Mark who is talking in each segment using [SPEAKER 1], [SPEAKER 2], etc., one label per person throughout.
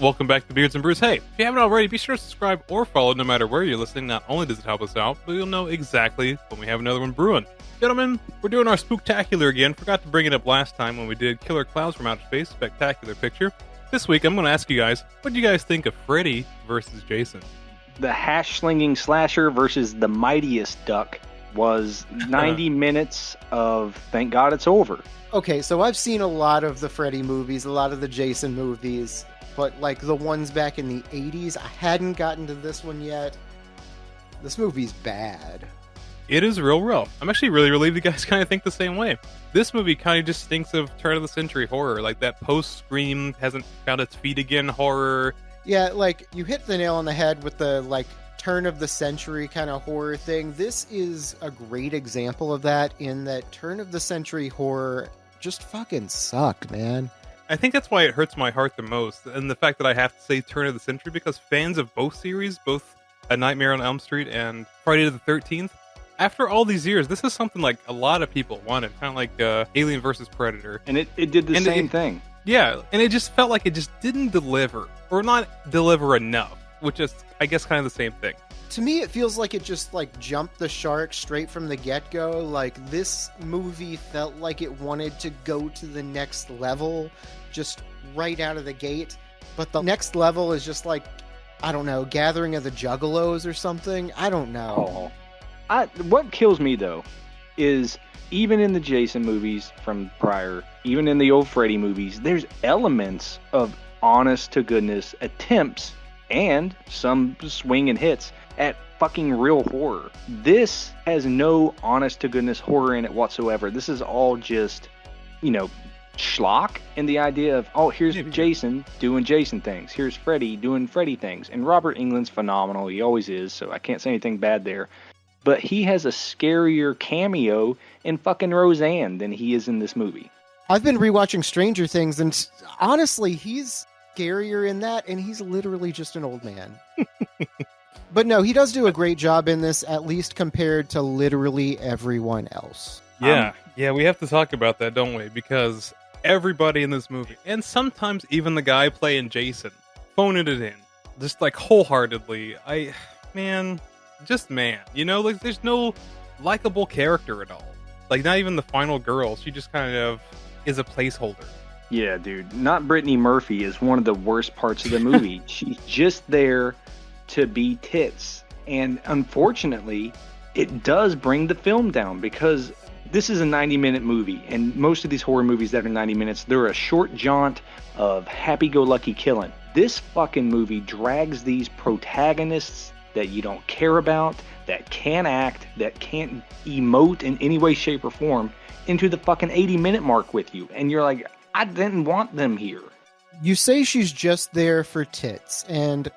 [SPEAKER 1] Welcome back to Beards and Brews. Hey, if you haven't already, be sure to subscribe or follow no matter where you're listening. Not only does it help us out, but you'll know exactly when we have another one brewing. Gentlemen, we're doing our spooktacular again. Forgot to bring it up last time when we did Killer Clowns from Outer Space, spectacular picture. This week, I'm going to ask you guys, what do you guys think of Freddy versus Jason?
[SPEAKER 2] The hash-slinging slasher versus the mightiest duck was 90 minutes of thank God it's over.
[SPEAKER 3] Okay, so I've seen a lot of the Freddy movies, a lot of the Jason movies, but like the ones back in the 80s, I hadn't gotten to this one yet. This movie's bad.
[SPEAKER 1] It is real rough. I'm actually really relieved you guys kind of think the same way. This movie kind of just stinks of turn-of-the-century horror, like that post-Scream hasn't found its feet again horror.
[SPEAKER 3] Yeah, like, you hit the nail on the head with the, like, turn-of-the-century kind of horror thing. This is a great example of that, in that turn-of-the-century horror just fucking sucked, man.
[SPEAKER 1] I think that's why it hurts my heart the most, and the fact that I have to say turn of the century, because fans of both series, both A Nightmare on Elm Street and Friday the 13th, after all these years, this is something like a lot of people wanted, kind of like Alien versus Predator.
[SPEAKER 2] And it did the same thing.
[SPEAKER 1] Yeah, and it just felt like it just didn't deliver, or not deliver enough, which is, I guess, kind of the same thing.
[SPEAKER 3] To me, it feels like it just, like, jumped the shark straight from the get-go. Like, this movie felt like it wanted to go to the next level just right out of the gate. But the next level is just like, I don't know, Gathering of the Juggalos or something? I don't know.
[SPEAKER 2] What kills me, though, is even in the Jason movies from prior, even in the old Freddy movies, there's elements of honest-to-goodness attempts and some swinging hits at fucking real horror. This has no honest-to-goodness horror in it whatsoever. This is all just, schlock, and the idea of, oh, here's Jason doing Jason things. Here's Freddy doing Freddy things. And Robert Englund's phenomenal. He always is, so I can't say anything bad there. But he has a scarier cameo in fucking Roseanne than he is in this movie.
[SPEAKER 3] I've been rewatching Stranger Things, and honestly, he's scarier in that, and he's literally just an old man. But no, he does do a great job in this, at least compared to literally everyone else.
[SPEAKER 1] Yeah, we have to talk about that, don't we? Because everybody in this movie, and sometimes even the guy playing Jason, phoning it in, just like wholeheartedly. Man, like there's no likable character at all. Like not even the final girl. She just kind of is a placeholder.
[SPEAKER 2] Yeah, dude. Not Brittany Murphy is one of the worst parts of the movie. She's just there to be tits. And unfortunately, it does bring the film down because this is a 90-minute movie. And most of these horror movies that are 90 minutes, they're a short jaunt of happy-go-lucky killing. This fucking movie drags these protagonists that you don't care about, that can't act, that can't emote in any way, shape, or form into the fucking 80-minute mark with you. And you're like, I didn't want them here.
[SPEAKER 3] You say she's just there for tits, and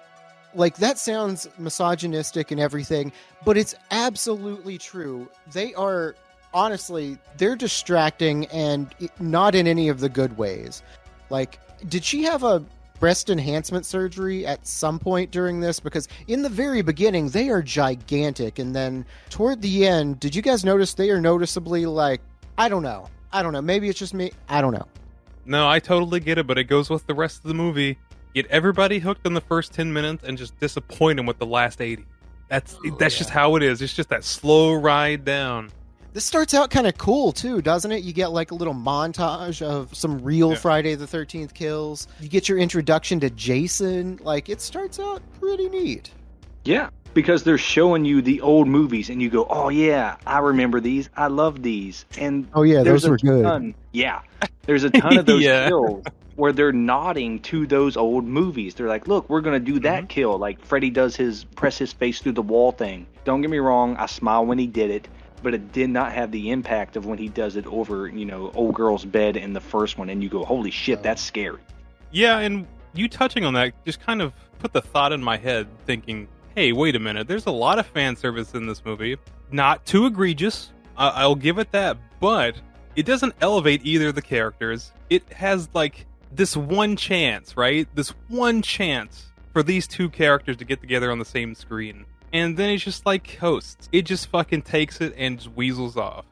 [SPEAKER 3] like that sounds misogynistic and everything, but it's absolutely true. They are, honestly, they're distracting and not in any of the good ways. Like, did she have a breast enhancement surgery at some point during this? Because in the very beginning, they are gigantic, and then toward the end, did you guys notice they are noticeably like, I don't know, maybe it's just me, I don't know.
[SPEAKER 1] No, I totally get it, but it goes with the rest of the movie. Get everybody hooked in the first 10 minutes and just disappoint them with the last 80. That's just how it is. It's just that slow ride down.
[SPEAKER 3] This starts out kind of cool, too, doesn't it? You get like a little montage of some real Friday the 13th kills. You get your introduction to Jason. Like, it starts out pretty neat.
[SPEAKER 2] Yeah, because they're showing you the old movies, and you go, oh, yeah, I remember these. I love these. And
[SPEAKER 3] oh, yeah, those were good.
[SPEAKER 2] Yeah, there's a ton of those kills where they're nodding to those old movies. They're like, look, we're going to do that kill. Like Freddy does his press his face through the wall thing. Don't get me wrong. I smile when he did it. But it did not have the impact of when he does it over, old girl's bed in the first one. And you go, holy shit, that's scary.
[SPEAKER 1] Yeah, and you touching on that just kind of put the thought in my head thinking, hey, wait a minute. There's a lot of fan service in this movie. Not too egregious. I'll give it that. But it doesn't elevate either of the characters. It has, like, this one chance, right? This one chance for these two characters to get together on the same screen. And then it's just like Ghosts. It just fucking takes it and just weasels off.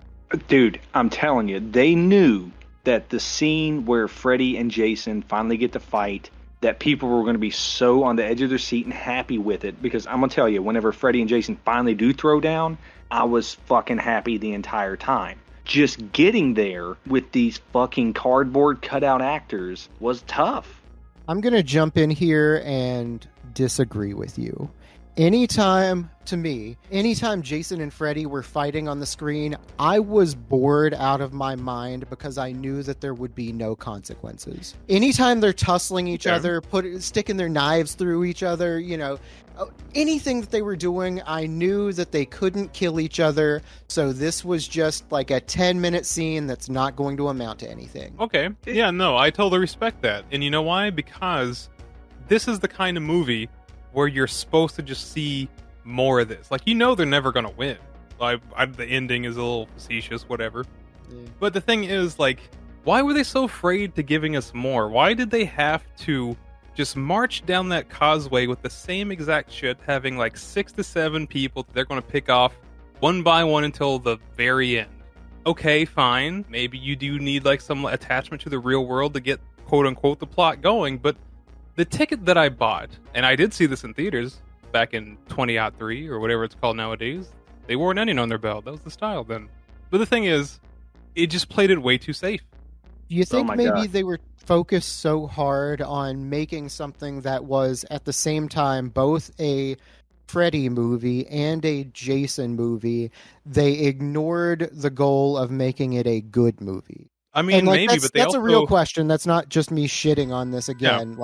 [SPEAKER 2] Dude, I'm telling you, they knew that the scene where Freddy and Jason finally get to fight that people were going to be so on the edge of their seat and happy with it, because I'm going to tell you, whenever Freddy and Jason finally do throw down, I was fucking happy the entire time. Just getting there with these fucking cardboard cutout actors was tough.
[SPEAKER 3] I'm going to jump in here and disagree with you. Anytime Jason and Freddy were fighting on the screen, I was bored out of my mind because I knew that there would be no consequences. Anytime they're tussling each other, sticking their knives through each other, anything that they were doing, I knew that they couldn't kill each other. So this was just like a 10-minute scene that's not going to amount to anything.
[SPEAKER 1] Okay. Yeah, no, I totally respect that. And you know why? Because this is the kind of movie where you're supposed to just see more of this. Like, they're never going to win. The ending is a little facetious, whatever. Yeah. But the thing is, like, why were they so afraid to giving us more? Why did they have to just march down that causeway with the same exact shit, having like 6 to 7 people that they're going to pick off one by one until the very end? Okay, fine. Maybe you do need like some attachment to the real world to get quote unquote the plot going, but the ticket that I bought, and I did see this in theaters back in 2003 or whatever it's called nowadays, they wore an onion on their belt. That was the style then. But the thing is, it just played it way too safe.
[SPEAKER 3] Do you think maybe they were focused so hard on making something that was at the same time both a Freddy movie and a Jason movie, they ignored the goal of making it a good movie?
[SPEAKER 1] I mean, maybe, but
[SPEAKER 3] that's a real question. That's not just me shitting on this again.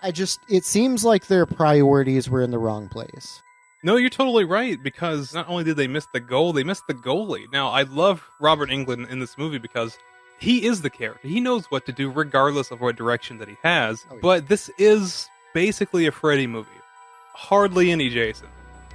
[SPEAKER 3] It seems like their priorities were in the wrong place.
[SPEAKER 1] No, you're totally right, because not only did they miss the goal, they missed the goalie. Now, I love Robert Englund in this movie because he is the character. He knows what to do regardless of what direction that he has. Oh, yeah. But this is basically a Freddy movie. Hardly any Jason.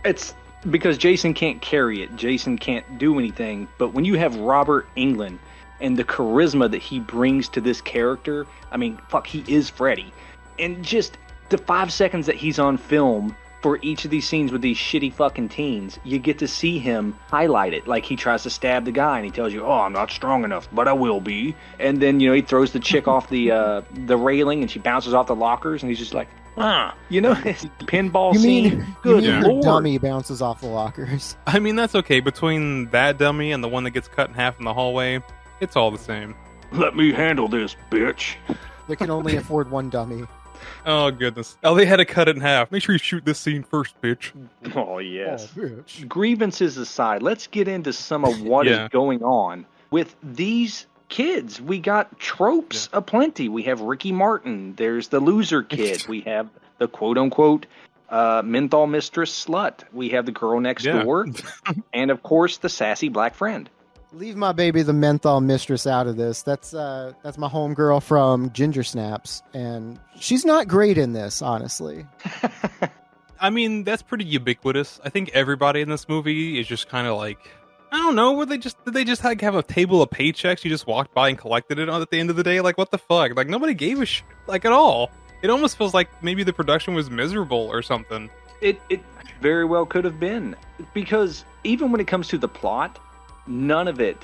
[SPEAKER 2] It's because Jason can't carry it. Jason can't do anything. But when you have Robert Englund and the charisma that he brings to this character, I mean, fuck, he is Freddy. And just the 5 seconds that he's on film for each of these scenes with these shitty fucking teens, you get to see him highlight it. Like, he tries to stab the guy and he tells you, oh, I'm not strong enough, but I will be. And then, he throws the chick off the railing and she bounces off the lockers and he's just like, his pinball scene.
[SPEAKER 3] Good Lord. Dummy bounces off the lockers.
[SPEAKER 1] I mean, that's okay. Between that dummy and the one that gets cut in half in the hallway, it's all the same.
[SPEAKER 2] Let me handle this, bitch.
[SPEAKER 3] They can only afford one dummy.
[SPEAKER 1] Oh, goodness. Oh, they had to cut it in half. Make sure you shoot this scene first, bitch.
[SPEAKER 2] Oh, yes. Oh, bitch. Grievances aside, let's get into some of what is going on with these kids. We got tropes aplenty. We have Ricky Martin. There's the loser kid. We have the quote-unquote menthol mistress slut. We have the girl next door. And, of course, the sassy black friend.
[SPEAKER 3] Leave my baby the menthol mistress out of this. That's my homegirl from Ginger Snaps, and she's not great in this, honestly.
[SPEAKER 1] I mean, that's pretty ubiquitous. I think everybody in this movie is just kind of like, I don't know, did they just like have a table of paychecks you just walked by and collected it at the end of the day? Like, what the fuck? Like, nobody gave a shit, like, at all. It almost feels like maybe the production was miserable or something.
[SPEAKER 2] It very well could have been, because even when it comes to the plot, none of it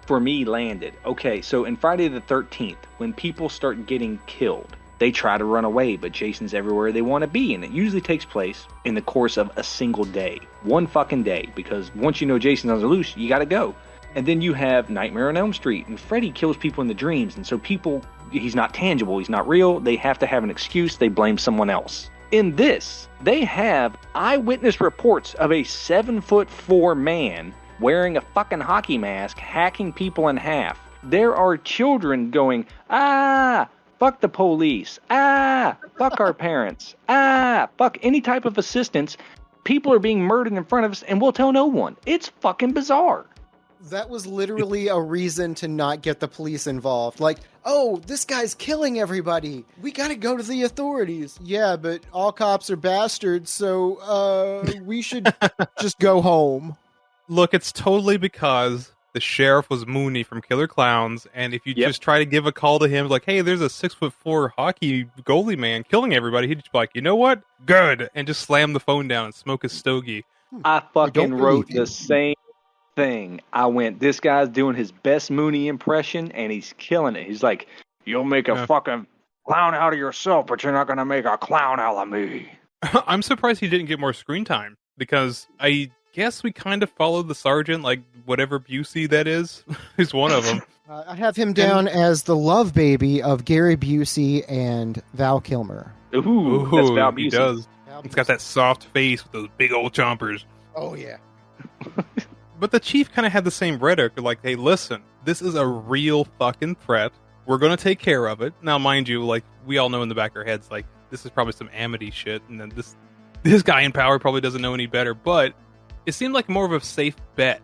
[SPEAKER 2] for me landed. Okay, so in Friday the 13th, when people start getting killed, they try to run away, but Jason's everywhere they want to be, and it usually takes place in the course of a single day. One fucking day, because once you know Jason's on the loose, you gotta go. And then you have Nightmare on Elm Street, and Freddy kills people in the dreams, and so he's not tangible, he's not real, they have to have an excuse, they blame someone else. In this, they have eyewitness reports of a 7'4" man wearing a fucking hockey mask, hacking people in half. There are children going, fuck the police, fuck our parents, fuck any type of assistance. People are being murdered in front of us and we'll tell no one. It's fucking bizarre.
[SPEAKER 3] That was literally a reason to not get the police involved. Like, oh, this guy's killing everybody. We gotta go to the authorities. Yeah, but all cops are bastards, so we should just go home.
[SPEAKER 1] Look, it's totally because the sheriff was Mooney from Killer Clowns, and if you just try to give a call to him, like, hey, there's a 6'4" hockey goalie man killing everybody, he'd just be like, you know what? Good. And just slam the phone down and smoke his stogie.
[SPEAKER 2] I fucking wrote the same thing. I went, this guy's doing his best Mooney impression, and he's killing it. He's like, you'll make a fucking Clown out of yourself, but you're not going to make a clown out of me.
[SPEAKER 1] I'm surprised he didn't get more screen time, because I guess we kind of followed the sergeant, like whatever Busey that is. He's one of them.
[SPEAKER 3] I have him down as the love baby of Gary Busey and Val Kilmer.
[SPEAKER 2] Ooh, that's Val Busey.
[SPEAKER 1] He does.
[SPEAKER 3] Val
[SPEAKER 1] He's got
[SPEAKER 3] Busey.
[SPEAKER 1] that soft face with those big old chompers.
[SPEAKER 3] Oh, yeah.
[SPEAKER 1] But the chief kind of had the same rhetoric, like, hey, listen, this is a real fucking threat. We're going to take care of it. Now, mind you, like, we all know in the back of our heads, like, this is probably some Amity shit, and then this guy in power probably doesn't know any better, but it seemed like more of a safe bet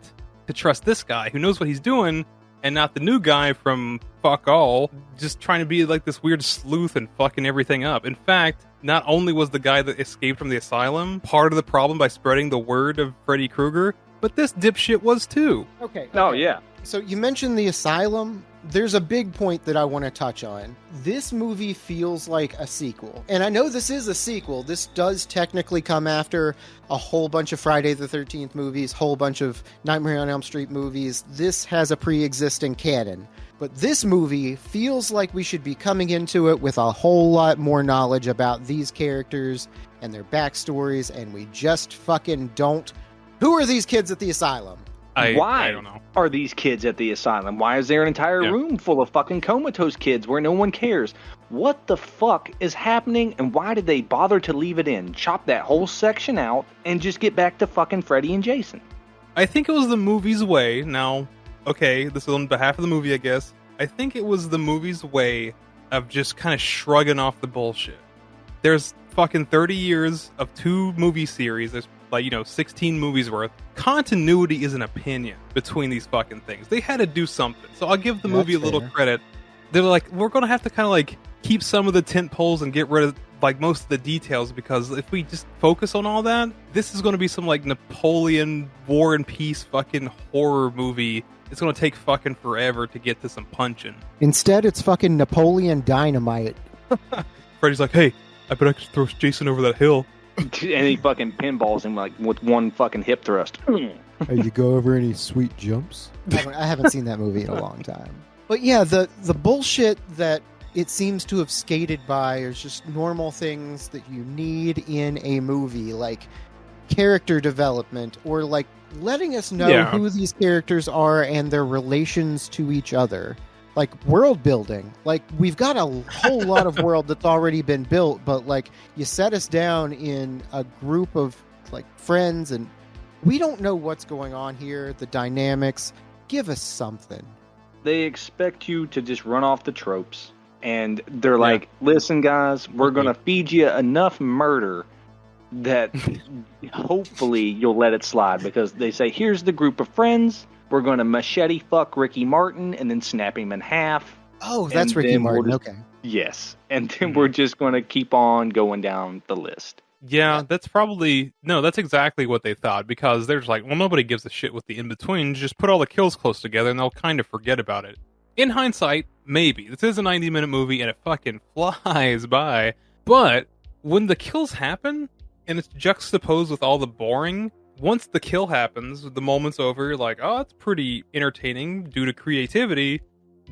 [SPEAKER 1] to trust this guy who knows what he's doing, and not the new guy from fuck all, just trying to be like this weird sleuth and fucking everything up. In fact, not only was the guy that escaped from the asylum part of the problem by spreading the word of Freddy Krueger, but this dipshit was too.
[SPEAKER 3] Okay.
[SPEAKER 2] Oh, yeah.
[SPEAKER 3] So you mentioned the asylum. There's a big point that I want to touch on. This movie feels like a sequel. And I know this is a sequel. This does technically come after a whole bunch of Friday the 13th movies, whole bunch of Nightmare on Elm Street movies. This has a pre-existing canon. But this movie feels like we should be coming into it with a whole lot more knowledge about these characters and their backstories, and we just fucking don't. Who are these kids at the asylum?
[SPEAKER 2] Why
[SPEAKER 1] I don't know.
[SPEAKER 2] are these kids at the asylum? Why is there an entire room full of fucking comatose kids where no one cares? What the fuck is happening, and why did they bother to leave it in? Chop that whole section out and just get back to fucking Freddy and Jason.
[SPEAKER 1] I think it was the movie's way. Now, okay, this is on behalf of the movie, I guess. I think it was the movie's way of just kind of shrugging off the bullshit. There's fucking 30 years of 2 movie series. There's 16 movies worth. Continuity is an opinion between these fucking things. They had to do something. So I'll give the movie a little credit. They're like, we're going to have to kind of like keep some of the tent poles and get rid of like most of the details, because if we just focus on all that, this is going to be some like Napoleon War and Peace fucking horror movie. It's going to take fucking forever to get to some punching.
[SPEAKER 3] Instead, it's fucking Napoleon Dynamite.
[SPEAKER 1] Freddy's like, hey, I bet I could throw Jason over that hill.
[SPEAKER 2] And he fucking pinballs him like with one fucking hip thrust.
[SPEAKER 3] Hey, you go over any sweet jumps? I haven't seen that movie in a long time. But yeah, the bullshit that it seems to have skated by is just normal things that you need in a movie, like character development, or like letting us know who these characters are and their relations to each other. Like world building. Like we've got a whole lot of world that's already been built, but like you set us down in a group of like friends and we don't know what's going on here, the dynamics. Give us something.
[SPEAKER 2] They expect you to just run off the tropes, and they're like, listen guys, we're going to feed you enough murder that hopefully you'll let it slide, because they say, here's the group of friends. We're going to machete fuck Ricky Martin and then snap him in half.
[SPEAKER 3] Oh, that's Ricky Martin. Okay.
[SPEAKER 2] Yes. And then we're just going to keep on going down the list.
[SPEAKER 1] Yeah, that's exactly what they thought, because they're just like, well, nobody gives a shit with the in-between. Just put all the kills close together and they'll kind of forget about it. In hindsight, maybe. This is a 90-minute movie and it fucking flies by. But when the kills happen and it's juxtaposed with all the boring, once the kill happens, the moment's over, you're like, oh, it's pretty entertaining due to creativity.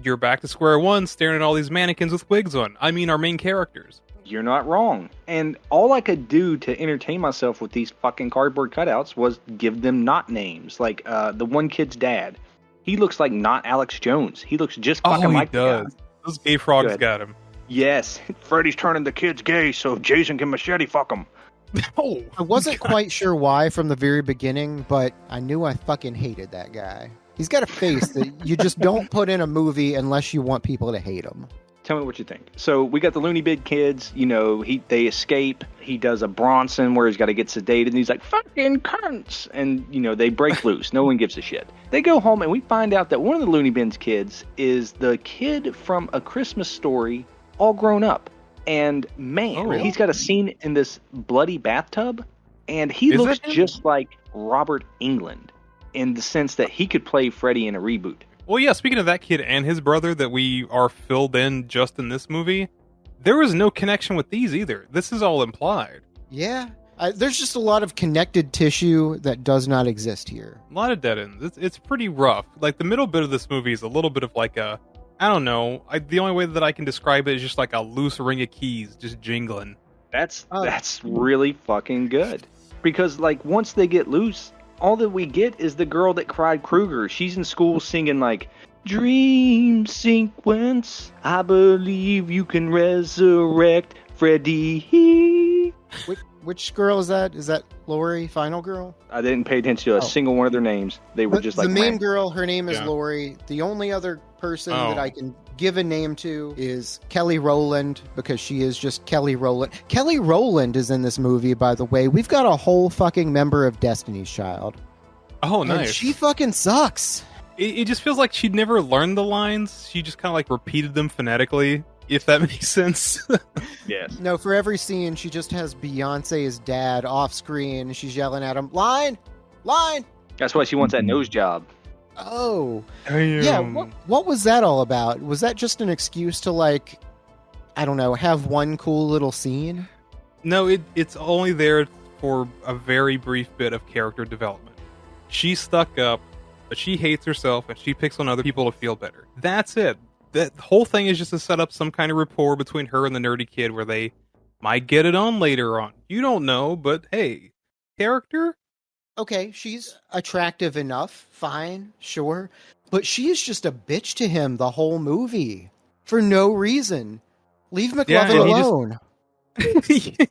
[SPEAKER 1] You're back to square one, staring at all these mannequins with wigs on. I mean, our main characters.
[SPEAKER 2] You're not wrong. And all I could do to entertain myself with these fucking cardboard cutouts was give them not names. Like, the one kid's dad. He looks like not Alex Jones. He looks just fucking like
[SPEAKER 1] the guy. Those gay frogs got him.
[SPEAKER 2] Yes. Freddy's turning the kids gay so Jason can machete fuck them.
[SPEAKER 1] Oh.
[SPEAKER 3] I wasn't quite sure why from the very beginning, but I knew I fucking hated that guy. He's got a face that you just don't put in a movie unless you want people to hate him.
[SPEAKER 2] Tell me what you think. So we got the Looney Bin kids, they escape. He does a Bronson where he's got to get sedated, and he's like, fucking cunts. And, they break loose. No one gives a shit. They go home, and we find out that one of the Looney Bin's kids is the kid from A Christmas Story, all grown up. And, man, he's got a scene in this bloody bathtub, and he looks just like Robert Englund in the sense that he could play Freddy in a reboot.
[SPEAKER 1] Well, yeah, speaking of that kid and his brother that we are filled in just in this movie, there was no connection with these either. This is all implied.
[SPEAKER 3] Yeah. There's just a lot of connected tissue that does not exist here.
[SPEAKER 1] A lot of dead ends. It's pretty rough. Like, the middle bit of this movie is a little bit of like a I don't know. The only way that I can describe it is just like a loose ring of keys just jingling.
[SPEAKER 2] That's really fucking good. Because like once they get loose, all that we get is the girl that cried Krueger. She's in school singing like dream sequence. I believe you can resurrect Freddy.
[SPEAKER 3] Which girl is that? Is that Lori, final girl?
[SPEAKER 2] I didn't pay attention to a single one of their names. They were just like
[SPEAKER 3] the main
[SPEAKER 2] man.
[SPEAKER 3] girl. Her name is
[SPEAKER 1] Yeah.
[SPEAKER 3] Lori. The only other person that I can give a name to is Kelly Rowland, because she is just Kelly Rowland. Kelly Rowland is in this movie, by the way. We've got a whole fucking member of Destiny's Child.
[SPEAKER 1] Oh,
[SPEAKER 3] And
[SPEAKER 1] nice.
[SPEAKER 3] she fucking sucks.
[SPEAKER 1] It just feels like she'd never learned the lines. She just kind of like repeated them phonetically, if that makes sense.
[SPEAKER 2] Yes.
[SPEAKER 3] No, for every scene, she just has Beyonce's dad off screen. She's yelling at him, line, line.
[SPEAKER 2] That's why she wants that nose job.
[SPEAKER 3] Oh,
[SPEAKER 1] Damn.
[SPEAKER 3] yeah. What was that all about? Was that just an excuse to, like, I don't know, have one cool little scene?
[SPEAKER 1] No, it's only there for a very brief bit of character development. She's stuck up, but she hates herself and she picks on other people to feel better. That's it. That whole thing is just to set up some kind of rapport between her and the nerdy kid where they might get it on later on. You don't know, but hey, character?
[SPEAKER 3] Okay, she's attractive enough. Fine, sure. But she is just a bitch to him the whole movie. For no reason. Leave
[SPEAKER 1] Yeah,
[SPEAKER 3] McLovin
[SPEAKER 1] and he just-
[SPEAKER 3] alone.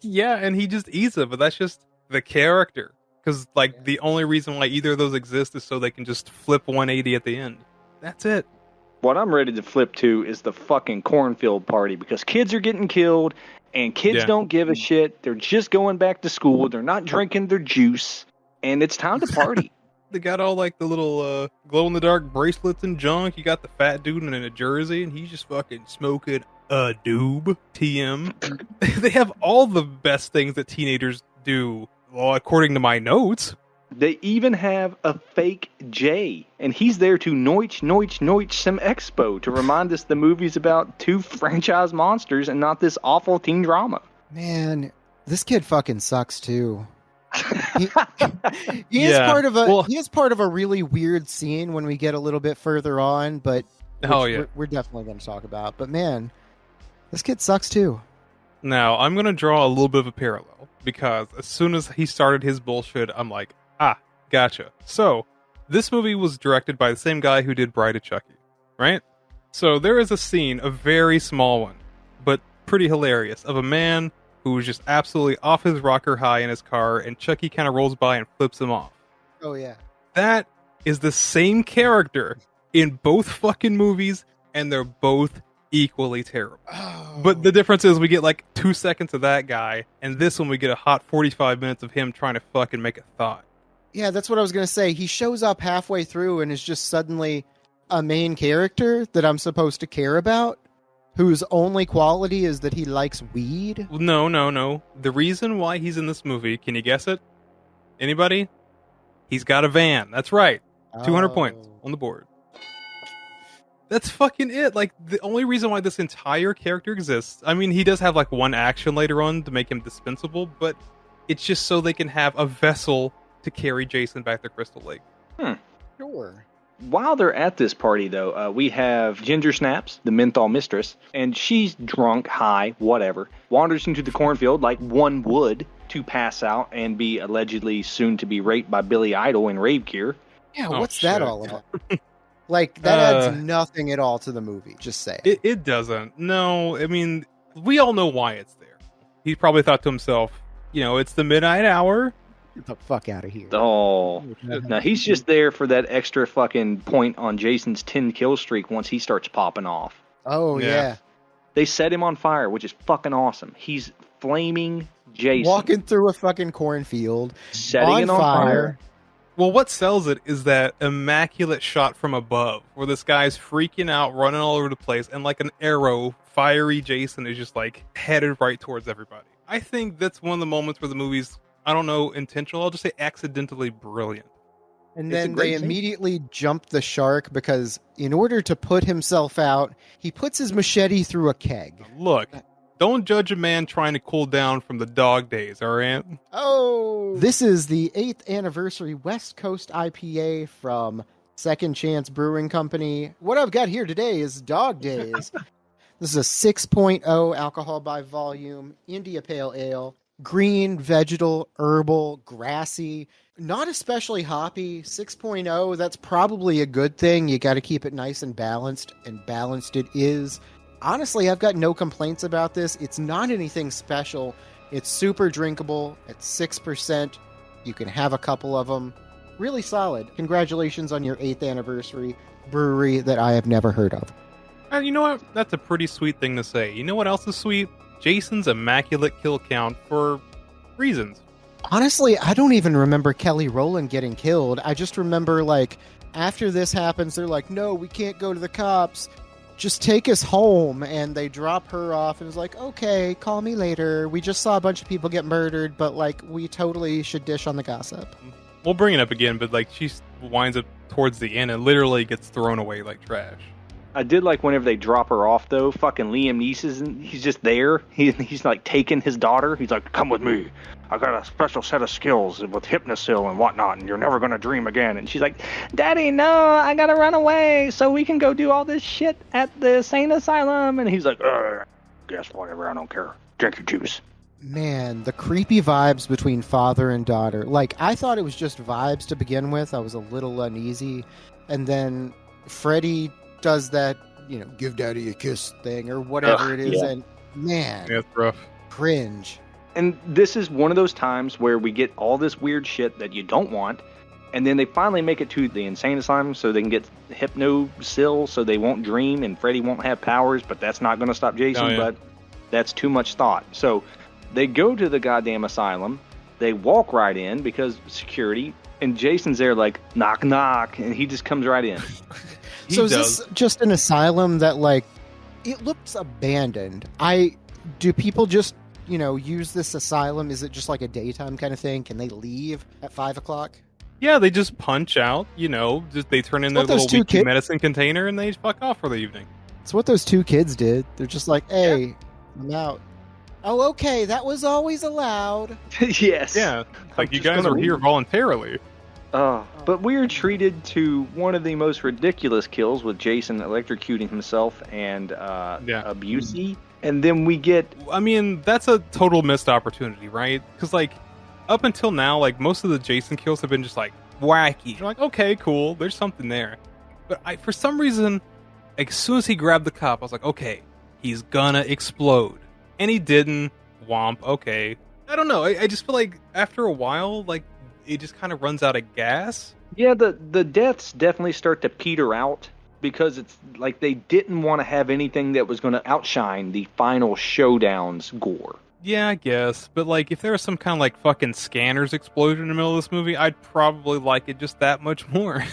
[SPEAKER 1] Yeah, and he just eats it, but that's just the character. Because, like, the only reason why either of those exist is so they can just flip 180 at the end. That's it.
[SPEAKER 2] What I'm ready to flip to is the fucking cornfield party, because kids are getting killed and kids
[SPEAKER 1] Yeah.
[SPEAKER 2] don't give a shit. They're just going back to school. They're not drinking their juice, and it's time to party.
[SPEAKER 1] They got all, like, the little glow-in-the-dark bracelets and junk. You got the fat dude in a jersey, and he's just fucking smoking a doob. TM. They have all the best things that teenagers do, well, according to my notes.
[SPEAKER 2] They even have a fake Jay, and he's there to noich some expo to remind us the movie's about two franchise monsters and not this awful teen drama.
[SPEAKER 3] Man, this kid fucking sucks too. He
[SPEAKER 1] Yeah.
[SPEAKER 3] is part of a really weird scene when we get a little bit further on, but which we're definitely going to talk about. But man, this kid sucks too.
[SPEAKER 1] Now, I'm going to draw a little bit of a parallel, because as soon as he started his bullshit, I'm like, gotcha. So, this movie was directed by the same guy who did Bride of Chucky, right? So, there is a scene, a very small one, but pretty hilarious, of a man who was just absolutely off his rocker high in his car, and Chucky kind of rolls by and flips him off.
[SPEAKER 3] Oh yeah.
[SPEAKER 1] That is the same character in both fucking movies, and they're both equally terrible.
[SPEAKER 3] Oh.
[SPEAKER 1] But the difference is we get like 2 seconds of that guy, and this one we get a hot 45 minutes of him trying to fucking make a thought.
[SPEAKER 3] Yeah, that's what I was going to say. He shows up halfway through and is just suddenly a main character that I'm supposed to care about, whose only quality is that he likes weed.
[SPEAKER 1] No. The reason why he's in this movie, can you guess it? Anybody? He's got a van. That's right. 200 points on the board. That's fucking it. Like, the only reason why this entire character exists, I mean, he does have like one action later on to make him dispensable, but it's just so they can have a vessel to carry Jason back to Crystal Lake.
[SPEAKER 3] Sure.
[SPEAKER 2] While they're at this party, though, we have Ginger Snaps, the menthol mistress, and she's drunk, high, whatever, wanders into the cornfield like one would to pass out and be allegedly soon to be raped by Billy Idol in rave gear.
[SPEAKER 3] Yeah,
[SPEAKER 1] Oh,
[SPEAKER 3] what's that
[SPEAKER 1] shit.
[SPEAKER 3] all about? Like, that adds nothing at all to the movie. Just say it.
[SPEAKER 1] It doesn't. No, I mean, we all know why it's there. He probably thought to himself, it's the midnight hour.
[SPEAKER 3] Get the fuck out of here.
[SPEAKER 2] Oh, now he's just there for that extra fucking point on Jason's 10 kill streak once he starts popping off.
[SPEAKER 3] Oh,
[SPEAKER 1] Yeah.
[SPEAKER 3] yeah.
[SPEAKER 2] They set him on fire, which is fucking awesome. He's flaming Jason.
[SPEAKER 3] Walking through a fucking cornfield.
[SPEAKER 2] setting it on fire.
[SPEAKER 1] Well, what sells it is that immaculate shot from above, where this guy's freaking out, running all over the place, and like an arrow, fiery Jason is just like headed right towards everybody. I think that's one of the moments where the movie's, I don't know, intentional, I'll just say accidentally brilliant.
[SPEAKER 3] And
[SPEAKER 2] It's a
[SPEAKER 3] then
[SPEAKER 2] great
[SPEAKER 3] they
[SPEAKER 2] scene.
[SPEAKER 3] immediately jump the shark because in order to put himself out, he puts his machete through a keg.
[SPEAKER 1] Look, don't judge a man trying to cool down from the Dawg Daze, alright?
[SPEAKER 3] Oh! This is the 8th anniversary West Coast IPA from Second Chance Brewing Company. What I've got here today is Dawg Daze. This is a 6.0 alcohol by volume, India Pale Ale. Green, vegetal, herbal, grassy, not especially hoppy. 6.0, that's probably a good thing. You got to keep it nice and balanced it is. Honestly, I've got no complaints about this. It's not anything special. It's super drinkable at 6%. You can have a couple of them. Really solid. Congratulations on your 8th anniversary brewery that I have never heard of.
[SPEAKER 1] And you know what? That's a pretty sweet thing to say. You know what else is sweet? Jason's immaculate kill count for reasons.
[SPEAKER 3] Honestly, I don't even remember Kelly Rowland getting killed. I just remember, like, after this happens, they're like, no, we can't go to the cops. Just take us home. And they drop her off and it's like, okay, call me later. We just saw a bunch of people get murdered, but, like, we totally should dish on the gossip.
[SPEAKER 1] We'll bring it up again, but, like, she winds up towards the end and literally gets thrown away like trash.
[SPEAKER 2] I did like whenever they drop her off, though. Fucking Liam Neeson, he's just there. He's like taking his daughter. He's like, come with me. I got a special set of skills with hypnosil and whatnot, and you're never going to dream again. And she's like, Daddy, no, I got to run away so we can go do all this shit at the insane asylum. And he's like, guess whatever, I don't care. Drink your juice.
[SPEAKER 3] Man, the creepy vibes between father and daughter. Like, I thought it was just vibes to begin with. I was a little uneasy. And then Freddy does that, you know, give daddy a kiss thing or whatever it is. Yeah. And man,
[SPEAKER 1] yeah, it's rough.
[SPEAKER 3] Cringe.
[SPEAKER 2] And this is one of those times where we get all this weird shit that you don't want. And then they finally make it to the insane asylum so they can get hypnosil so they won't dream and Freddy won't have powers, but that's not going to stop Jason. But that's too much thought. So they go to the goddamn asylum. They walk right in because security. And Jason's there like, knock, knock. And he just comes right in.
[SPEAKER 3] So is this just an asylum that, like, it looks abandoned? Do people just, you know, use this asylum? Is it just like a daytime kind of thing? Can they leave at 5 o'clock?
[SPEAKER 1] Yeah, they just punch out, you know, they turn in their little weekly medicine container and they fuck off for the evening.
[SPEAKER 3] It's what those two kids did. They're just like, hey, I'm out. Oh, okay, that was always allowed.
[SPEAKER 2] Yes.
[SPEAKER 1] Yeah, like you guys are here voluntarily.
[SPEAKER 2] But we are treated to one of the most ridiculous kills with Jason electrocuting himself and Busey. And then we get...
[SPEAKER 1] I mean, that's a total missed opportunity, right? Because, like, up until now, like, most of the Jason kills have been just, like, wacky. You're like, okay, cool, there's something there. But for some reason, like, as soon as he grabbed the cop, I was like, okay, he's gonna explode. And he didn't. Womp, okay. I don't know, I just feel like after a while, like, it just kind of runs out of gas.
[SPEAKER 2] Yeah, the deaths definitely start to peter out because it's like they didn't want to have anything that was going to outshine the final showdown's gore.
[SPEAKER 1] Yeah, I guess. But, like, if there was some kind of, like, fucking scanners explosion in the middle of this movie, I'd probably like it just that much more.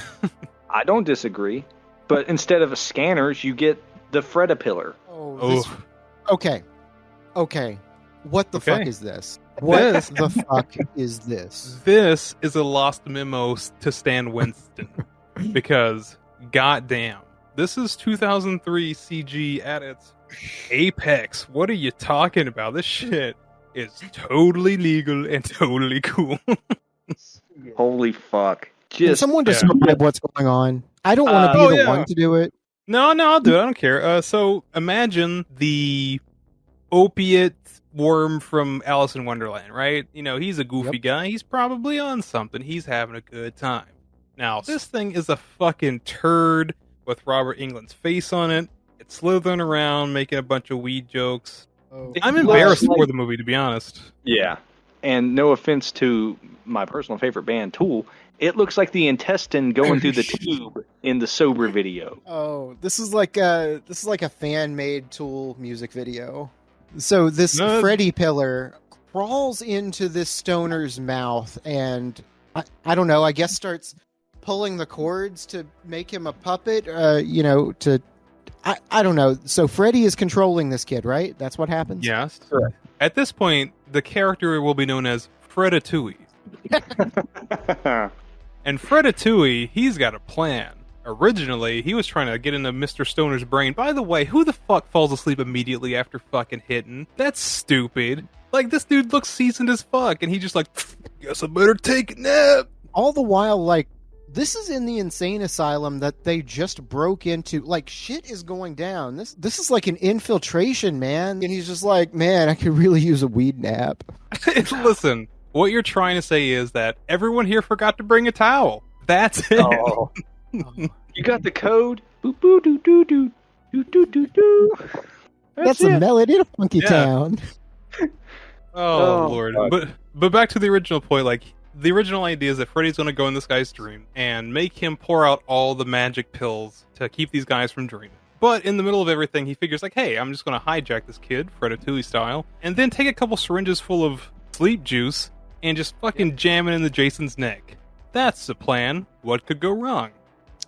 [SPEAKER 2] I don't disagree. But instead of a scanners, you get the Fredapillar.
[SPEAKER 3] Okay. What the fuck is this? What the fuck is this?
[SPEAKER 1] This is a lost memo to Stan Winston. Because, goddamn, this is 2003 CG at its apex. What are you talking about? This shit is totally legal and totally cool.
[SPEAKER 2] Holy fuck.
[SPEAKER 3] Can someone describe what's going on? I don't want to be the one to do it.
[SPEAKER 1] No, I'll do it. I don't care. So, imagine the opiate worm from Alice in Wonderland, right? You know, he's a goofy guy. He's probably on something. He's having a good time. Now, this thing is a fucking turd with Robert Englund's face on it. It's slithering around, making a bunch of weed jokes. I'm embarrassed for the movie, to be honest.
[SPEAKER 2] Yeah. And no offense to my personal favorite band, Tool, it looks like the intestine going through the tube in the Sober video.
[SPEAKER 3] Oh, this is like a fan-made Tool music video. So this Freddy pillar crawls into this stoner's mouth and I don't know, I guess starts pulling the cords to make him a puppet, I don't know. So Freddy is controlling this kid, right? That's what happens?
[SPEAKER 1] Yes. Correct. At this point, the character will be known as Fredatouille. And Fredatouille, he's got a plan. Originally, he was trying to get into Mr. Stoner's brain. By the way, who the fuck falls asleep immediately after fucking hitting? That's stupid. Like, this dude looks seasoned as fuck, and he just like, guess I better take a nap.
[SPEAKER 3] All the while, like, This is in the insane asylum that they just broke into. Like, shit is going down. This is like an infiltration, man. And he's just like, man, I could really use a weed nap.
[SPEAKER 1] Listen, what you're trying to say is that everyone here forgot to bring a towel. That's it.
[SPEAKER 2] Oh. You got the code? Boop, boo, doo, doo, doo, doo, doo, doo, doo.
[SPEAKER 3] That's a melody in a funky town.
[SPEAKER 1] Oh, Lord. God. But back to the original point, like, the original idea is that Freddy's going to go in this guy's dream and make him pour out all the magic pills to keep these guys from dreaming. But in the middle of everything, he figures like, hey, I'm just going to hijack this kid, Ratatouille style, and then take a couple syringes full of sleep juice and just fucking jam it into Jason's neck. That's the plan. What could go wrong?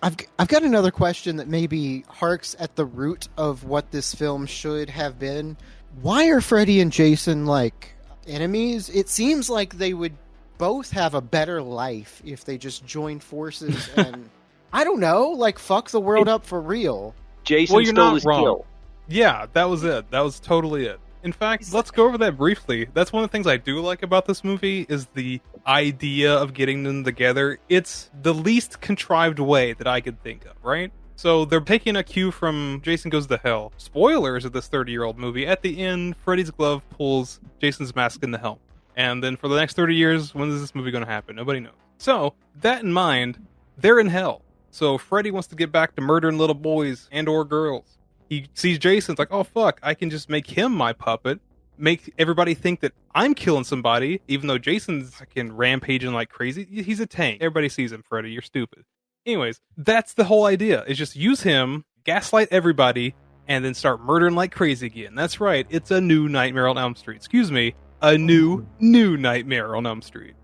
[SPEAKER 3] I've got another question that maybe harks at the root of what this film should have been. Why are Freddy and Jason, like, enemies? It seems like they would both have a better life if they just joined forces and, I don't know, like, fuck the world up for real.
[SPEAKER 2] Jason stole his kill.
[SPEAKER 1] Yeah, that was it. That was totally it. In fact, let's go over that briefly. That's one of the things I do like about this movie is the idea of getting them together. It's the least contrived way that I could think of, right? So they're taking a cue from Jason Goes to Hell. Spoilers of this 30-year-old movie. At the end, Freddy's glove pulls Jason's mask in the helm. And then for the next 30 years, when is this movie going to happen? Nobody knows. So, that in mind, they're in hell. So Freddy wants to get back to murdering little boys and or girls. He sees Jason's like, oh fuck, I can just make him my puppet. Make everybody think that I'm killing somebody, even though Jason's fucking rampaging like crazy. He's a tank. Everybody sees him, Freddy. You're stupid. Anyways, that's the whole idea, is just use him, gaslight everybody, and then start murdering like crazy again. That's right, it's a new Nightmare on Elm Street. Excuse me, a new Nightmare on Elm Street.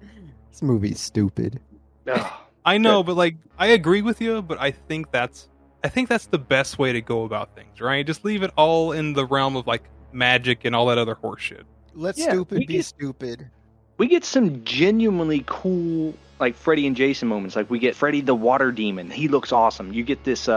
[SPEAKER 3] This movie's stupid.
[SPEAKER 1] I know, but like, I agree with you, but I think that's the best way to go about things, right? Just leave it all in the realm of like magic and all that other horseshit.
[SPEAKER 3] Let stupid be stupid.
[SPEAKER 2] We get some genuinely cool, like, Freddy and Jason moments. Like, we get Freddy the water demon. He looks awesome. You get this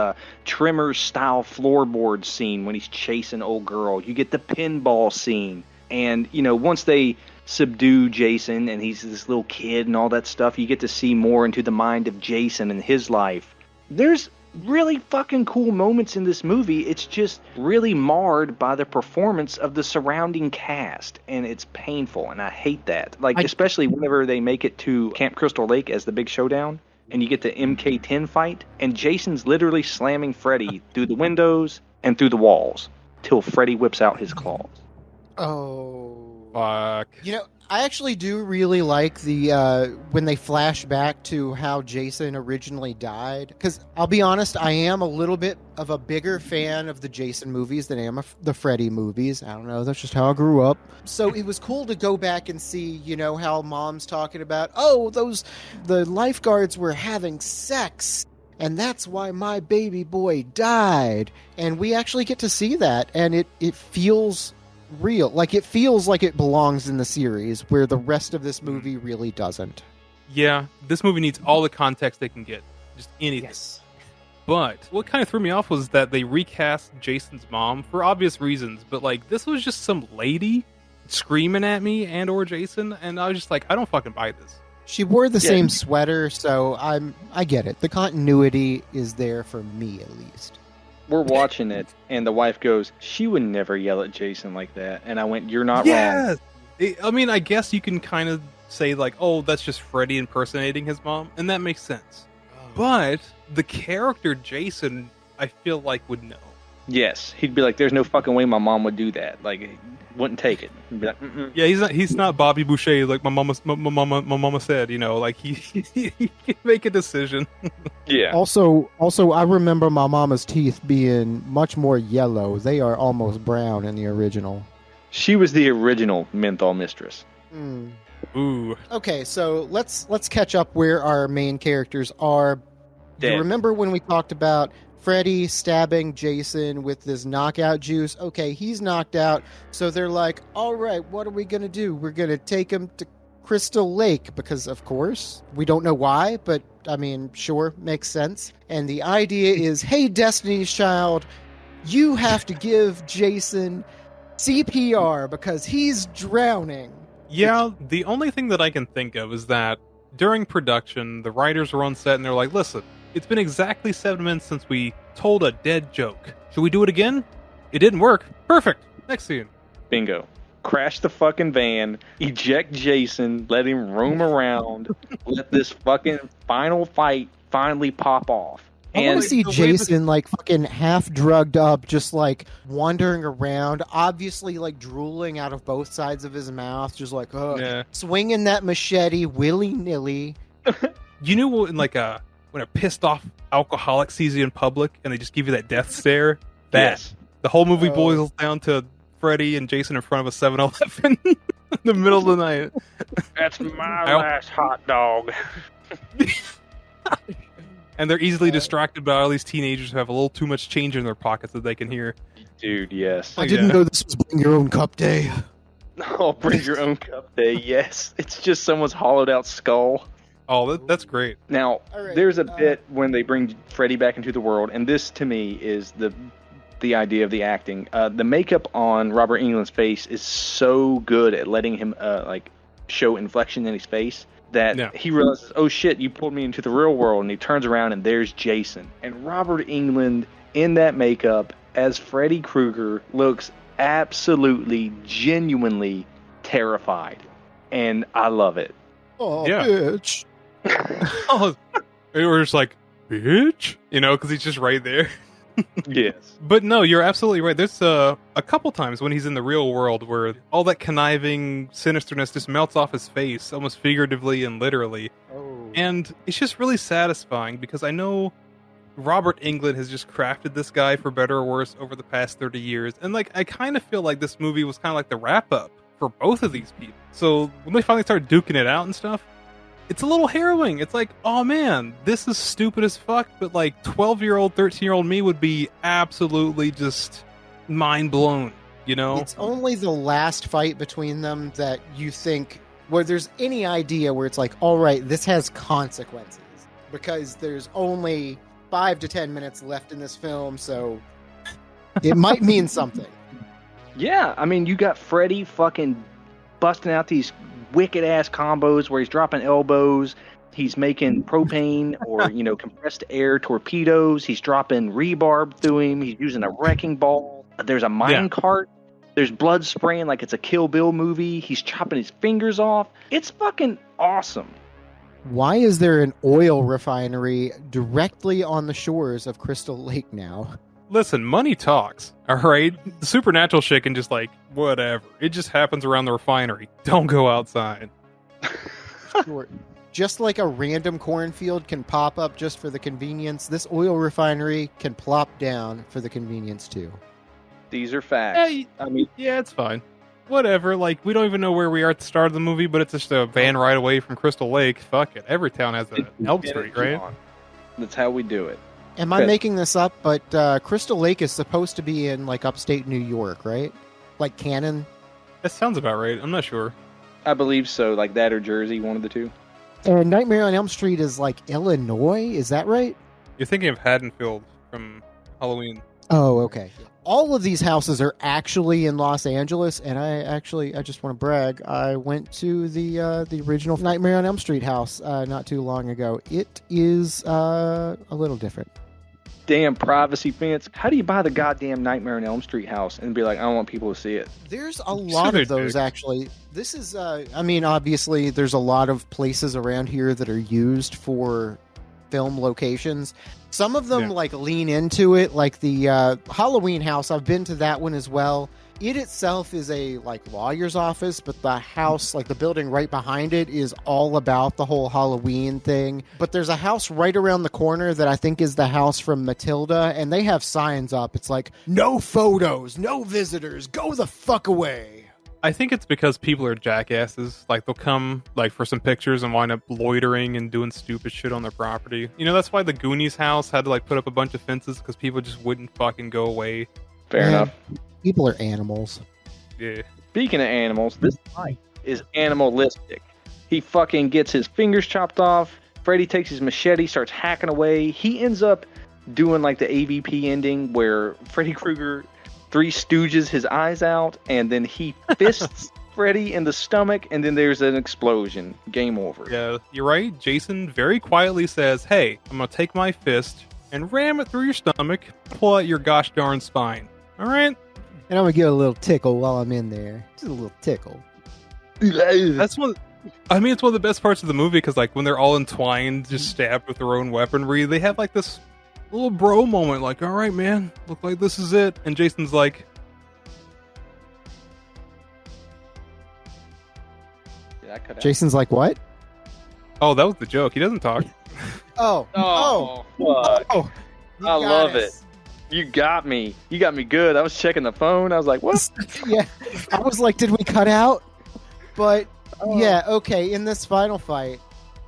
[SPEAKER 2] Tremors-style floorboard scene when he's chasing old girl. You get the pinball scene. And, you know, once they subdue Jason and he's this little kid and all that stuff, you get to see more into the mind of Jason and his life. There's really fucking cool moments in this movie. It's just really marred by the performance of the surrounding cast, and it's painful, and I hate that. Like, especially whenever they make it to Camp Crystal Lake as the big showdown, and you get the MK-10 fight, and Jason's literally slamming Freddy through the windows and through the walls till Freddy whips out his claws.
[SPEAKER 3] Oh.
[SPEAKER 1] Fuck.
[SPEAKER 3] You know, I actually do really like the when they flash back to how Jason originally died. Because I'll be honest, I am a little bit of a bigger fan of the Jason movies than I am of the Freddy movies. I don't know, that's just how I grew up. So it was cool to go back and see, you know, how Mom's talking about, oh, the lifeguards were having sex. And that's why my baby boy died. And we actually get to see that. And it feels real. Like, it feels like it belongs in the series, where the rest of this movie really doesn't.
[SPEAKER 1] Yeah, this movie needs all the context they can get. Just anything.
[SPEAKER 3] Yes.
[SPEAKER 1] But what kind of threw me off was that they recast Jason's mom for obvious reasons, but like, this was just some lady screaming at me and or Jason, and I was just like, I don't fucking buy this.
[SPEAKER 3] She wore the same sweater, so I get it. The continuity is there for me, at least.
[SPEAKER 2] We're watching it, and the wife goes, she would never yell at Jason like that. And I went, you're not wrong.
[SPEAKER 1] I mean, I guess you can kind of say, like, oh, that's just Freddy impersonating his mom, and that makes sense. Oh. But the character Jason, I feel like, would know.
[SPEAKER 2] Yes. He'd be like, there's no fucking way my mom would do that. Like, wouldn't take it. He'd be like, mm-mm.
[SPEAKER 1] Yeah, he's not Bobby Boucher, like my mama said, you know, like he can make a decision.
[SPEAKER 2] Yeah.
[SPEAKER 3] Also, I remember my mama's teeth being much more yellow. They are almost brown in the original.
[SPEAKER 2] She was the original menthol mistress.
[SPEAKER 3] Mm.
[SPEAKER 1] Ooh.
[SPEAKER 3] Okay, so let's catch up where our main characters are.
[SPEAKER 2] Dead.
[SPEAKER 3] You remember when we talked about Freddy stabbing Jason with this knockout juice? Okay, he's knocked out. So they're like, all right, what are we going to do? We're going to take him to Crystal Lake because, of course, we don't know why, but, I mean, sure, makes sense. And the idea is, hey, Destiny's Child, you have to give Jason CPR because he's drowning.
[SPEAKER 1] Yeah, the only thing that I can think of is that during production, the writers were on set and they're like, listen, it's been exactly 7 minutes since we told a dead joke. Should we do it again? It didn't work. Perfect. Next scene.
[SPEAKER 2] Bingo. Crash the fucking van, eject Jason, let him roam around, let this fucking final fight finally pop off.
[SPEAKER 3] I want to see Jason like fucking half drugged up, just like wandering around, obviously like drooling out of both sides of his mouth, just like swinging that machete willy nilly.
[SPEAKER 1] You knew when when a pissed off alcoholic sees you in public and they just give you that death stare.
[SPEAKER 2] Yes.
[SPEAKER 1] The whole movie boils down to Freddy and Jason in front of a 7-Eleven in the middle of the night.
[SPEAKER 2] That's my last hot dog.
[SPEAKER 1] And they're easily distracted by all these teenagers who have a little too much change in their pockets that they can hear.
[SPEAKER 2] Dude, yes.
[SPEAKER 3] I didn't know this was bring your own cup day.
[SPEAKER 2] Oh, bring your own cup day, yes. It's just someone's hollowed out skull.
[SPEAKER 1] Oh, that's great.
[SPEAKER 2] Now, there's a bit when they bring Freddy back into the world, and this to me is the idea of the acting. The makeup on Robert Englund's face is so good at letting him show inflection in his face that he realizes, oh shit, you pulled me into the real world, and he turns around and there's Jason. And Robert Englund in that makeup as Freddy Krueger looks absolutely, genuinely terrified. And I love it.
[SPEAKER 3] Oh, bitch.
[SPEAKER 1] They were just like, bitch? Because he's just right there.
[SPEAKER 2] Yes.
[SPEAKER 1] But no, you're absolutely right. There's a couple times when he's in the real world where all that conniving sinisterness just melts off his face, almost figuratively and literally.
[SPEAKER 3] Oh.
[SPEAKER 1] And it's just really satisfying because I know Robert Englund has just crafted this guy for better or worse over the past 30 years. And I kind of feel like this movie was kind of like the wrap-up for both of these people. So when they finally start duking it out and stuff, it's a little harrowing. It's like, oh man, this is stupid as fuck, but 12-year-old, 13-year-old me would be absolutely just mind blown, It's only
[SPEAKER 3] the last fight between them that you think, where there's any idea where it's like, all right, this has consequences. Because there's only 5 to 10 minutes left in this film, so it might mean something.
[SPEAKER 2] Yeah, I mean, you got Freddy fucking busting out these wicked ass combos where he's dropping elbows, he's making propane or compressed air torpedoes, he's dropping rebarb through him, he's using a wrecking ball, there's a mine cart, there's blood spraying like it's a Kill Bill movie, he's chopping his fingers off. It's fucking awesome.
[SPEAKER 3] Why is there an oil refinery directly on the shores of Crystal Lake now?
[SPEAKER 1] Listen, money talks, all right? The supernatural shit can just whatever. It just happens around the refinery. Don't go outside.
[SPEAKER 3] Sure. Just like a random cornfield can pop up just for the convenience, this oil refinery can plop down for the convenience too.
[SPEAKER 2] These are facts.
[SPEAKER 1] Hey, yeah, it's fine. Whatever, we don't even know where we are at the start of the movie, but it's just a van right away from Crystal Lake. Fuck it. Every town has an Elm Street, right?
[SPEAKER 2] That's how we do it.
[SPEAKER 3] Am I making this up? But Crystal Lake is supposed to be in upstate New York, right? Like Cannon?
[SPEAKER 1] That sounds about right. I'm not sure.
[SPEAKER 2] I believe so, like that or Jersey, one of the two.
[SPEAKER 3] And Nightmare on Elm Street is Illinois, is that right?
[SPEAKER 1] You're thinking of Haddonfield from Halloween.
[SPEAKER 3] Oh, okay. All of these houses are actually in Los Angeles, and I just want to brag. I went to the original Nightmare on Elm Street house not too long ago. It is a little different.
[SPEAKER 2] Damn privacy fence. How do you buy the goddamn Nightmare on Elm Street house and be like, I don't want people to see it?
[SPEAKER 3] There's a lot of those, actually. This is, obviously, there's a lot of places around here that are used for film locations. Some of them lean into it, like the Halloween house. I've been to that one as well. It itself is a lawyer's office, but the house, the building right behind it, is all about the whole Halloween thing. But there's a house right around the corner that I think is the house from Matilda, and they have signs up. It's like, no photos, no visitors, go the fuck away.
[SPEAKER 1] I think it's because people are jackasses. They'll come, for some pictures and wind up loitering and doing stupid shit on their property. That's why the Goonies house had to, put up a bunch of fences, because people just wouldn't fucking go away.
[SPEAKER 2] Fair enough.
[SPEAKER 3] People are animals.
[SPEAKER 1] Yeah.
[SPEAKER 2] Speaking of animals, this fight is animalistic. He fucking gets his fingers chopped off. Freddy takes his machete, starts hacking away. He ends up doing, the AVP ending where Freddy Krueger Three Stooges his eyes out, and then he fists Freddy in the stomach, and then there's an explosion. Game over.
[SPEAKER 1] Yeah, you're right. Jason very quietly says, "Hey, I'm gonna take my fist and ram it through your stomach, pull out your gosh darn spine. All right."
[SPEAKER 3] And I'm gonna give it a little tickle while I'm in there. Just a little tickle.
[SPEAKER 1] That's one. I mean, it's one of the best parts of the movie because, like, when they're all entwined, just stabbed with their own weaponry, they have like this little bro moment. Like, all right, man, look like this is it. And Jason's like,
[SPEAKER 2] Did I cut out?
[SPEAKER 3] Jason's like, what?
[SPEAKER 1] "Oh, that was the joke. He doesn't talk."
[SPEAKER 3] Oh,
[SPEAKER 2] Fuck.
[SPEAKER 3] oh! You
[SPEAKER 2] I
[SPEAKER 3] got
[SPEAKER 2] love
[SPEAKER 3] us.
[SPEAKER 2] You got me. You got me good. I was checking the phone. I was like, what?
[SPEAKER 3] Yeah, I was like, did we cut out? But
[SPEAKER 2] Oh.
[SPEAKER 3] yeah, okay. In this final fight,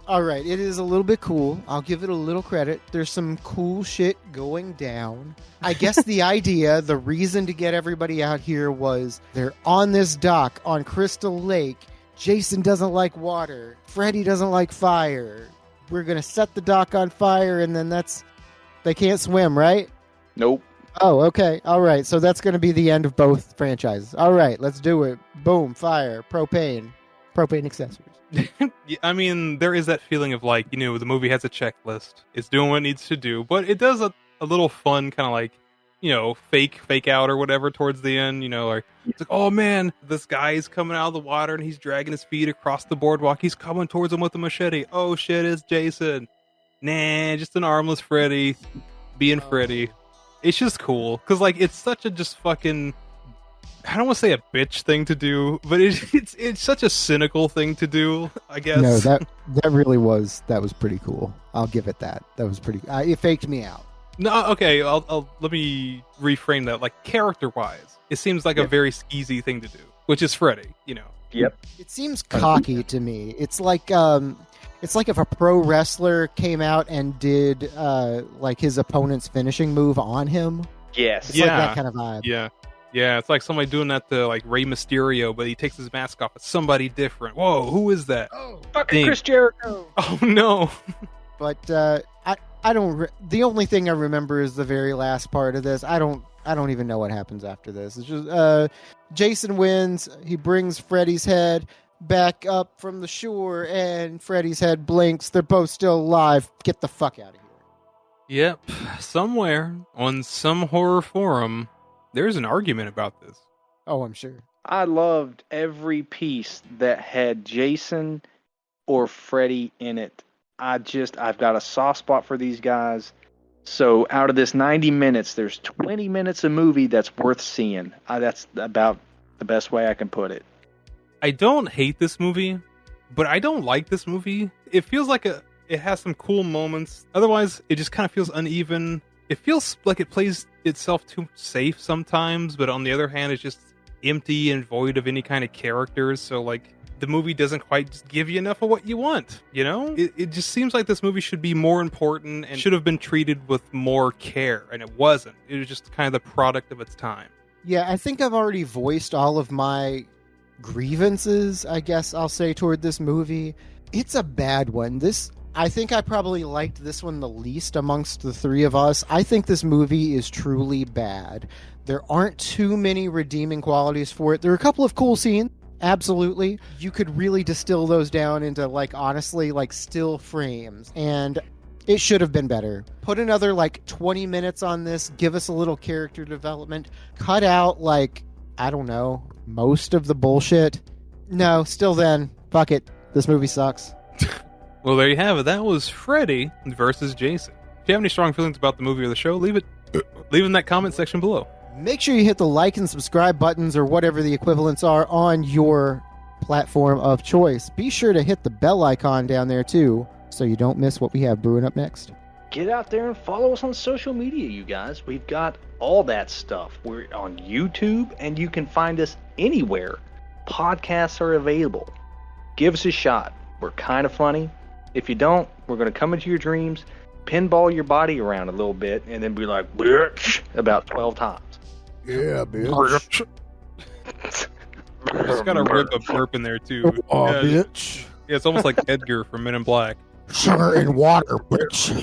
[SPEAKER 3] all right, it is a little bit cool. I'll give it a little credit. There's some cool shit going down. I guess the idea, the reason to get everybody out here was they're on this dock on Crystal Lake. Jason doesn't like water. Freddy doesn't like fire. We're gonna set the dock on fire, and then they can't swim, right?
[SPEAKER 2] Nope.
[SPEAKER 3] Oh, okay. All right. So that's going to be the end of both franchises. All right. Let's do it. Boom. Fire. Propane accessories.
[SPEAKER 1] Yeah, I mean, there is that feeling of like, you know, the movie has a checklist. It's doing what it needs to do, but it does a little fun kind of like, you know, fake out or whatever towards the end. You know, like it's like, oh man, this guy's coming out of the water and he's dragging his feet across the boardwalk. He's coming towards him with a machete. Oh shit, it's Jason. Nah, just an armless Freddy being Freddy. It's just cool because like it's such a just fucking, I don't want to say a bitch thing to do, but it's such a cynical thing to do, I guess.
[SPEAKER 3] No, that really was pretty cool. I'll give it that. That was pretty. It faked me out.
[SPEAKER 1] No, okay. I'll let me reframe that. Like character wise, it seems like a very skeezy thing to do, which is Freddy. You know.
[SPEAKER 2] Yep.
[SPEAKER 3] It seems cocky to me. It's like if a pro wrestler came out and did like his opponent's finishing move on him.
[SPEAKER 2] Yes.
[SPEAKER 3] It's like that kind of vibe.
[SPEAKER 1] Yeah. It's like somebody doing that to like Rey Mysterio, but he takes his mask off. It's somebody different. Whoa, who is that?
[SPEAKER 2] Oh, fucking Chris Jericho.
[SPEAKER 1] Oh no.
[SPEAKER 3] But I don't. The only thing I remember is the very last part of this. I don't even know what happens after this. It's just Jason wins. He brings Freddy's head back up from the shore, and Freddy's head blinks. They're both still alive. Get the fuck out of here.
[SPEAKER 1] Yep. Somewhere on some horror forum, there's an argument about this.
[SPEAKER 3] Oh, I'm sure.
[SPEAKER 2] I loved every piece that had Jason or Freddy in it. I've got a soft spot for these guys. So out of this 90 minutes, there's 20 minutes of movie that's worth seeing. That's about the best way I can put it.
[SPEAKER 1] I don't hate this movie, but I don't like this movie. It feels like it has some cool moments. Otherwise, it just kind of feels uneven. It feels like it plays itself too safe sometimes, but on the other hand, it's just empty and void of any kind of characters. So like the movie doesn't quite just give you enough of what you want, you know? It just seems like this movie should be more important and should have been treated with more care, and it wasn't. It was just kind of the product of its time.
[SPEAKER 3] Yeah, I think I've already voiced all of my grievances, I guess I'll say, toward this movie. It's a bad one. I think I probably liked this one the least amongst the three of us. I think this movie is truly bad. There aren't too many redeeming qualities for it. There are a couple of cool scenes. Absolutely. You could really distill those down into, like, honestly, like, still frames. And it should have been better. Put another, like, 20 minutes on this. Give us a little character development. Cut out, like, I don't know, most of the bullshit. No, still then, fuck it. This movie sucks.
[SPEAKER 1] Well, there you have it. That was Freddy versus Jason. If you have any strong feelings about the movie or the show, leave it in that comment section below.
[SPEAKER 3] Make sure you hit the like and subscribe buttons or whatever the equivalents are on your platform of choice. Be sure to hit the bell icon down there too, so you don't miss what we have brewing up next.
[SPEAKER 2] Get out there and follow us on social media, you guys. We've got all that stuff. We're on YouTube, and you can find us anywhere podcasts are available. Give us a shot. We're kind of funny. If you don't, we're going to come into your dreams, pinball your body around a little bit, and then be like, bitch, about 12 times.
[SPEAKER 3] Yeah, bitch.
[SPEAKER 1] Just gotta rip a burp in there too.
[SPEAKER 3] Oh, bitch.
[SPEAKER 1] Yeah, it's almost like Edgar from Men in Black.
[SPEAKER 3] Sugar and water, bitch.